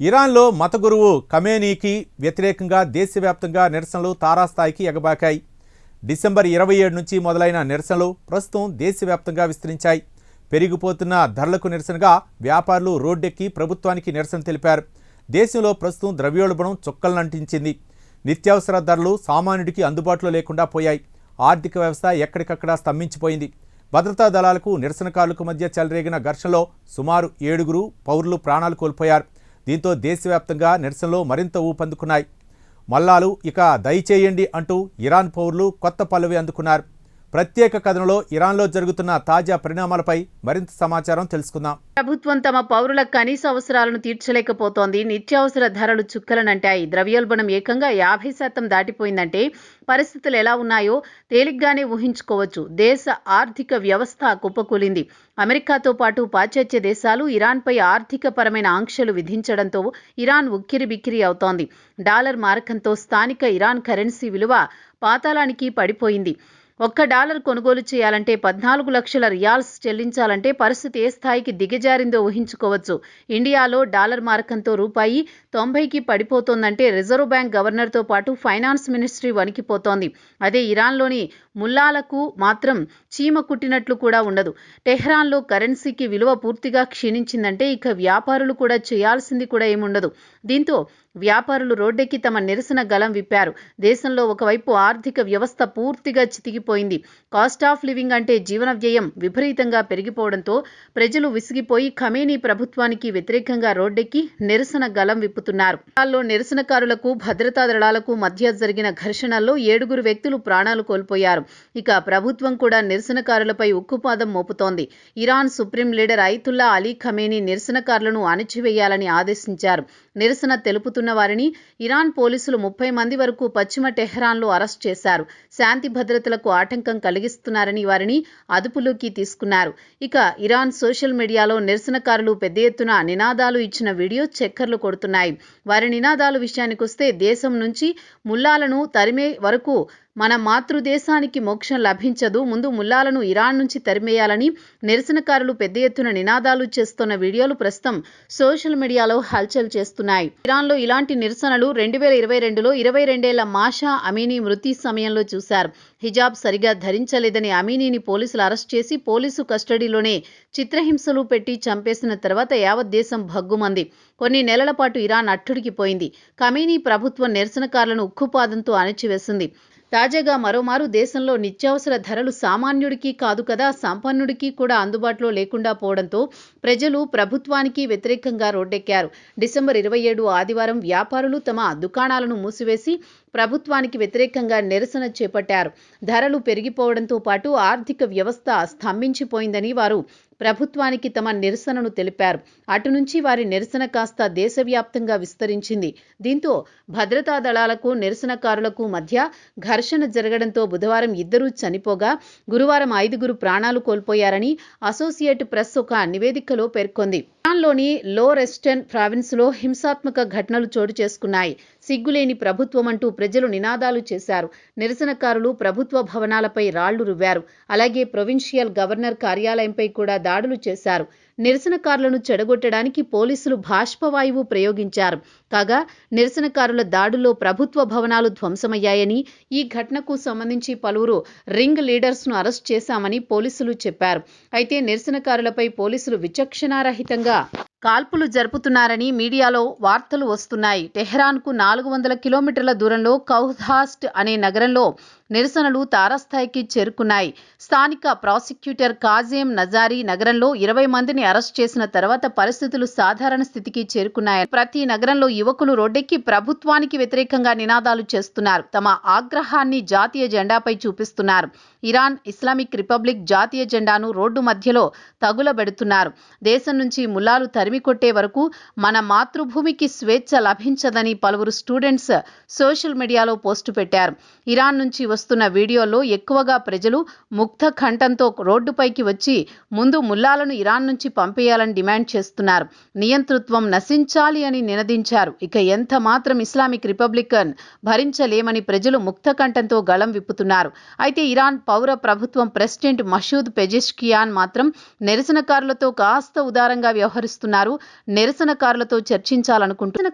ఇరాన్లో మత గురువు ఖమేనీకి వ్యతిరేకంగా దేశవ్యాప్తంగా నిరసనలు తారాస్థాయికి ఎగబాకాయి. డిసెంబర్ 27 నుంచి మొదలైన నిరసనలు ప్రస్తుతం దేశవ్యాప్తంగా విస్తరించాయి. పెరిగిపోతున్న ధరలకు నిరసనగా వ్యాపారులు రోడ్డెక్కి ప్రభుత్వానికి నిరసన తెలిపారు. దేశంలో ప్రస్తుతం ద్రవ్యోల్బణం చుక్కలనంటించింది. నిత్యావసర ధరలు సామాన్యుడికి అందుబాటులో లేకుండా పోయాయి. ఆర్థిక వ్యవస్థ ఎక్కడికక్కడ స్తంభించిపోయింది. భద్రతా దళాలకు నిరసనకారులకు మధ్య చెలరేగిన ఘర్షణలో సుమారు 7 పౌరులు ప్రాణాలు కోల్పోయారు. దీంతో దేశవ్యాప్తంగా నిరసనలు మరింత ఊపందుకున్నాయి. మల్లాలు ఇక దయచేయండి అంటూ ఇరాన్ పౌరులు కొత్త పల్లవి అందుకున్నారు. ప్రత్యేక కథనంలో ఇరాన్లో జరుగుతున్న తాజా పరిణామాలపై మరింత సమాచారం తెలుసుకుందాం. ప్రభుత్వం తమ పౌరుల కనీస అవసరాలను తీర్చలేకపోతోంది. నిత్యావసర ధరలు చుక్కలనంటాయి. ద్రవ్యోల్బణం ఏకంగా 50% దాటిపోయిందంటే పరిస్థితులు ఎలా ఉన్నాయో తేలిగ్గానే ఊహించుకోవచ్చు. దేశ ఆర్థిక వ్యవస్థ కుప్పకూలింది. అమెరికాతో పాటు పాశ్చాత్య దేశాలు ఇరాన్పై ఆర్థిక పరమైన ఆంక్షలు విధించడంతో ఇరాన్ ఉక్కిరిబిక్కిరి అవుతోంది. డాలర్ మారకంతో స్థానిక ఇరాన్ కరెన్సీ విలువ పాతాళానికి పడిపోయింది. $1 కొనుగోలు చేయాలంటే 14 లక్షల రియాల్స్ చెల్లించాలంటే పరిస్థితి ఏ స్థాయికి దిగజారిందో ఊహించుకోవచ్చు. ఇండియాలో డాలర్ మారకంతో రూపాయి 90కి పడిపోతోందంటే రిజర్వ్ బ్యాంక్ గవర్నర్తో పాటు ఫైనాన్స్ మినిస్ట్రీ వణికిపోతోంది. అదే ఇరాన్లోని ముల్లాలకు మాత్రం చీమ కుట్టినట్లు కూడా ఉండదు. టెహ్రాన్లో కరెన్సీకి విలువ పూర్తిగా క్షీణించిందంటే ఇక వ్యాపారులు కూడా చేయాల్సింది కూడా ఏముండదు. దీంతో వ్యాపారులు రోడ్డెక్కి తమ నిరసన గలం విప్పారు. దేశంలో ఒకవైపు ఆర్థిక వ్యవస్థ పూర్తిగా చితికిపోయింది. కాస్ట్ ఆఫ్ లివింగ్ అంటే జీవన వ్యయం విపరీతంగా పెరిగిపోవడంతో ప్రజలు విసిగిపోయి ఖమేనీ ప్రభుత్వానికి వ్యతిరేకంగా రోడ్డెక్కి నిరసన గలం విప్పుతున్నారు. నిరసనకారులకు భద్రతా దళాలకు మధ్య జరిగిన ఘర్షణల్లో 7 వ్యక్తులు ప్రాణాలు కోల్పోయారు. ఇక ప్రభుత్వం కూడా నిరసనకారులపై ఉక్కుపాదం మోపుతోంది. Iran supreme leader Ayatollah Ali Khamenei నిరసనకారులను అణచివేయాలని ఆదేశించారు. నిరసన తెలుపుతున్న వారిని ఇరాన్ పోలీసులు 30 మంది వరకు పశ్చిమ టెహ్రాన్లో అరెస్ట్ చేశారు. శాంతి భద్రతలకు ఆటంకం కలిగిస్తున్నారని వారిని అదుపులోకి తీసుకున్నారు. ఇక ఇరాన్ సోషల్ మీడియాలో నిరసనకారులు పెద్ద ఎత్తున నినాదాలు ఇచ్చిన వీడియో చక్కర్లు కొడుతున్నాయి. వారి నినాదాల విషయానికొస్తే దేశం నుంచి ముల్లాలను తరిమే వరకు మన మాతృదేశానికి మోక్షం లభించదు, ముందు ముల్లాలను ఇరాన్ నుంచి తరిమేయాలని నిరసనకారులు పెద్ద ఎత్తున నినాదాలు చేస్తున్న వీడియోలు ప్రస్తుతం సోషల్ మీడియాలో హల్చల్ చేస్తున్నాయి. ఇరాన్లో ఇలాంటి నిరసనలు 2022లో 22 ఏళ్ల మాషా అమీనీ మృతి సమయంలో చూశారు. హిజాబ్ సరిగా ధరించలేదని అమీనీని పోలీసులు అరెస్ట్ చేసి పోలీసు కస్టడీలోనే చిత్రహింసలు పెట్టి చంపేసిన తర్వాత యావత్ దేశం భగ్గుమంది. కొన్ని నెలల పాటు ఇరాన్ అట్టుడికిపోయింది. ఖమేనీ ప్రభుత్వం నిరసనకారులను ఉక్కుపాదంతో అణచివేసింది. తాజాగా మరోమారు దేశంలో నిత్యావసర ధరలు సామాన్యుడికి కాదు కదా సంపన్నుడికి కూడా అందుబాటులో లేకుండా పోవడంతో ప్రజలు ప్రభుత్వానికి వ్యతిరేకంగా రోడ్డెక్కారు. డిసెంబర్ 27 ఆదివారం వ్యాపారులు తమ దుకాణాలను మూసివేసి ప్రభుత్వానికి వ్యతిరేకంగా నిరసన చేపట్టారు. ధరలు పెరిగిపోవడంతో పాటు ఆర్థిక వ్యవస్థ స్తంభించిపోయిందని వారు ప్రభుత్వానికి తమ నిరసనను తెలిపారు. అటు నుంచి వారి నిరసన కాస్త దేశవ్యాప్తంగా విస్తరించింది. దీంతో భద్రతా దళాలకు నిరసనకారులకు మధ్య ఘర్షణ జరగడంతో బుధవారం 2 చనిపోగా గురువారం 5 ప్రాణాలు కోల్పోయారని అసోసియేట్ ప్రెస్ ఒక నివేదికలో పేర్కొంది. ఇరాన్లోని లోరెస్టన్ ప్రావిన్స్లో హింసాత్మక ఘటనలు చోటు చేసుకున్నాయి. సిగ్గులేని ప్రభుత్వం అంటూ ప్రజలు నినాదాలు చేశారు. నిరసనకారులు ప్రభుత్వ భవనాలపై రాళ్లు రువ్వారు. అలాగే ప్రొవిన్షియల్ గవర్నర్ కార్యాలయంపై కూడా దాడులు చేశారు. నిరసనకారులను చెడగొట్టడానికి పోలీసులు బాష్పవాయువు ప్రయోగించారు. కాగా నిరసనకారుల దాడుల్లో ప్రభుత్వ భవనాలు ధ్వంసమయ్యాయని, ఈ ఘటనకు సంబంధించి పలువురు రింగ్ లీడర్స్ను అరెస్ట్ చేశామని పోలీసులు చెప్పారు. అయితే నిరసనకారులపై పోలీసులు విచక్షణారహితంగా కాల్పులు జరుపుతున్నారని మీడియాలో వార్తలు వస్తున్నాయి. టెహ్రాన్కు 400 కిలోమీటర్ల దూరంలో కౌహాస్ట్ అనే నగరంలో నిరసనలు తారాస్థాయికి చేరుకున్నాయి. స్థానిక ప్రాసిక్యూటర్ కాజేం నజారీ నగరంలో 20 మందిని అరెస్ట్ చేసిన తర్వాత పరిస్థితులు సాధారణ స్థితికి చేరుకున్నాయని, ప్రతి నగరంలో యువకులు రోడ్డెక్కి ప్రభుత్వానికి వ్యతిరేకంగా నినాదాలు చేస్తున్నారు. తమ ఆగ్రహాన్ని జాతీయ జెండాపై చూపిస్తున్నారు. ఇరాన్ ఇస్లామిక్ రిపబ్లిక్ జాతీయ జెండాను రోడ్డు మధ్యలో తగులబెడుతున్నారు. దేశం నుంచి ముల్లాలు తరిమి కొట్టే వరకు మన మాతృభూమికి స్వేచ్ఛ లభించదని పలువురు స్టూడెంట్స్ సోషల్ మీడియాలో పోస్టు పెట్టారు. ఇరాన్ నుంచి వస్తున్న వీడియోల్లో ఎక్కువగా ప్రజలు ముక్త కంఠంతో రోడ్డుపైకి వచ్చి ముందు ముల్లాలను ఇరాన్ నుంచి పంపేయాలని డిమాండ్ చేస్తున్నారు. నియంతృత్వం నశించాలి అని నినదించారు. ఇక ఎంత మాత్రం ఇస్లామిక్ రిపబ్లికన్ భరించలేమని ప్రజలు ముక్త కంఠంతో గళం విప్పుతున్నారు. అయితే ఇరాన్ పౌర ప్రభుత్వం ప్రెసిడెంట్ మసూద్ పెజెష్కియాన్ మాత్రం నిరసనకారులతో కాస్త ఉదారంగా వ్యవహరిస్తున్నారు. నిరసనకారులతో చర్చించాలనుకుంటున్న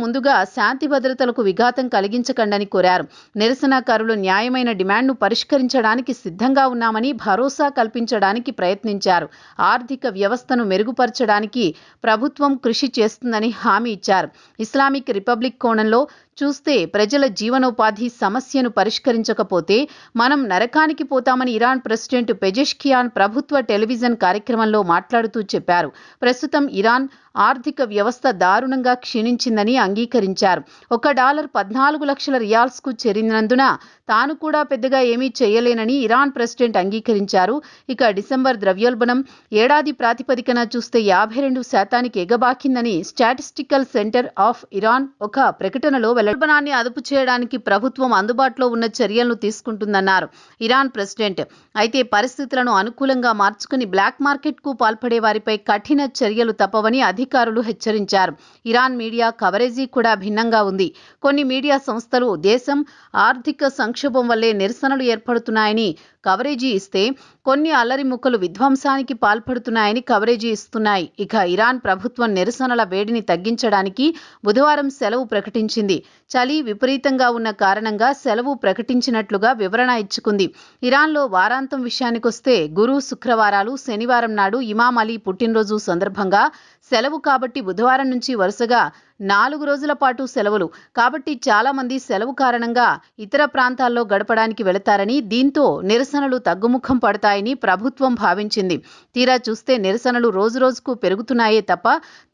ముందుగా శాంతి భద్రతలకు విఘాతం కలిగించకండని కోరారు. నిరసనకారులు న్యాయమైన డిమాండ్ను పరిష్కరించడానికి సిద్ధంగా ఉన్నామని భరోసా కల్పించడానికి ప్రయత్నించారు. ఆర్థిక వ్యవస్థను మెరుగుపరచడానికి ప్రభుత్వం కృషి చేస్తుందని హామీ ఇచ్చారు. ఇస్లామిక్ రిపబ్లిక్ కోణంలో చూస్తే ప్రజల జీవనోపాధి సమస్యను పరిష్కరించకపోతే మనం నరకానికి పోతామని ఇరాన్ ప్రెసిడెంట్ పెజెష్కియాన్ ప్రభుత్వ టెలివిజన్ కార్యక్రమంలో మాట్లాడుతూ చెప్పారు. ప్రస్తుతం ఇరాన్ ఆర్థిక వ్యవస్థ దారుణంగా క్షీణించిందని అంగీకరించారు. $1 14 లక్షల రియాల్స్కు చేరినందున తాను కూడా పెద్దగా ఏమీ చేయలేనని ఇరాన్ ప్రెసిడెంట్ అంగీకరించారు. ఇక డిసెంబర్ ద్రవ్యోల్బణం ఏడాది ప్రాతిపదికన చూస్తే 52% ఎగబాకిందని స్టాటిస్టికల్ సెంటర్ ఆఫ్ ఇరాన్ ఒక ప్రకటనలో ద్రవ్యోల్బణాన్ని అదుపు చేయడానికి ప్రభుత్వం అందుబాటులో ఉన్న చర్యలను తీసుకుంటుందన్నారు ఇరాన్ ప్రెసిడెంట్. అయితే పరిస్థితులను అనుకూలంగా మార్చుకుని బ్లాక్ మార్కెట్కు పాల్పడే వారిపై కఠిన చర్యలు తప్పవని అధికారులు హెచ్చరించారు. ఇరాన్ మీడియా కవరేజీ కూడా భిన్నంగా ఉంది. కొన్ని మీడియా సంస్థలు దేశం ఆర్థిక సంక్షోభం వల్లే నిరసనలు ఏర్పడుతున్నాయని కవరేజీ ఇస్తే, కొన్ని అల్లరి ముక్కలు విధ్వంసానికి పాల్పడుతున్నాయని కవరేజీ ఇస్తున్నాయి. ఇక ఇరాన్ ప్రభుత్వం నిరసనల వేడిని తగ్గించడానికి బుధవారం సెలవు ప్రకటించింది. చలి విపరీతంగా ఉన్న కారణంగా సెలవు ప్రకటించినట్లుగా వివరణ ఇచ్చుకుంది. ఇరాన్లో వారాంతం విషయానికొస్తే గురు, శుక్రవారాలు, శనివారం నాడు ఇమాం అలీ పుట్టినరోజు సందర్భంగా సెలవు కాబట్టి బుధవారం నుంచి వరుసగా 4 రోజుల పాటు సెలవులు. కాబట్టి చాలా మంది సెలవు కారణంగా ఇతర ప్రాంతాల్లో గడపడానికి వెళతారని, దీంతో నిరసనలు తగ్గుముఖం పడతాయని ప్రభుత్వం భావించింది. తీరా చూస్తే నిరసనలు రోజురోజుకు పెరుగుతున్నాయే తప్ప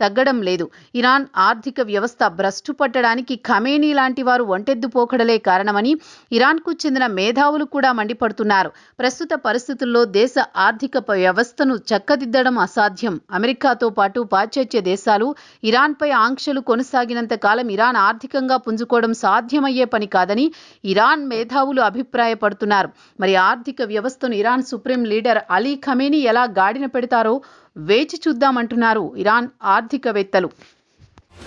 తగ్గడం లేదు. ఇరాన్ ఆర్థిక వ్యవస్థ భ్రష్టు పట్టడానికి ఖమేనీ లాంటి వారు ఒంటెద్దు పోకడలే కారణమని ఇరాన్కు చెందిన మేధావులు కూడా మండిపడుతున్నారు. ప్రస్తుత పరిస్థితుల్లో దేశ ఆర్థిక వ్యవస్థను చక్కదిద్దడం అసాధ్యం. అమెరికాతో పాటు పాశ్చాత్య దేశాలు ఇరాన్పై ఆంక్షలు కొనసాగినంత కాలం ఇరాన్ ఆర్థికంగా పుంజుకోవడం సాధ్యమయ్యే పని కాదని ఇరాన్ మేధావులు అభిప్రాయపడుతున్నారు. మరి ఆర్థిక వ్యవస్థను Iran supreme leader Ali Khamenei ఎలా గాడిన పెడతారో వేచి చూద్దామంటున్నారు ఇరాన్ ఆర్థికవేత్తలు.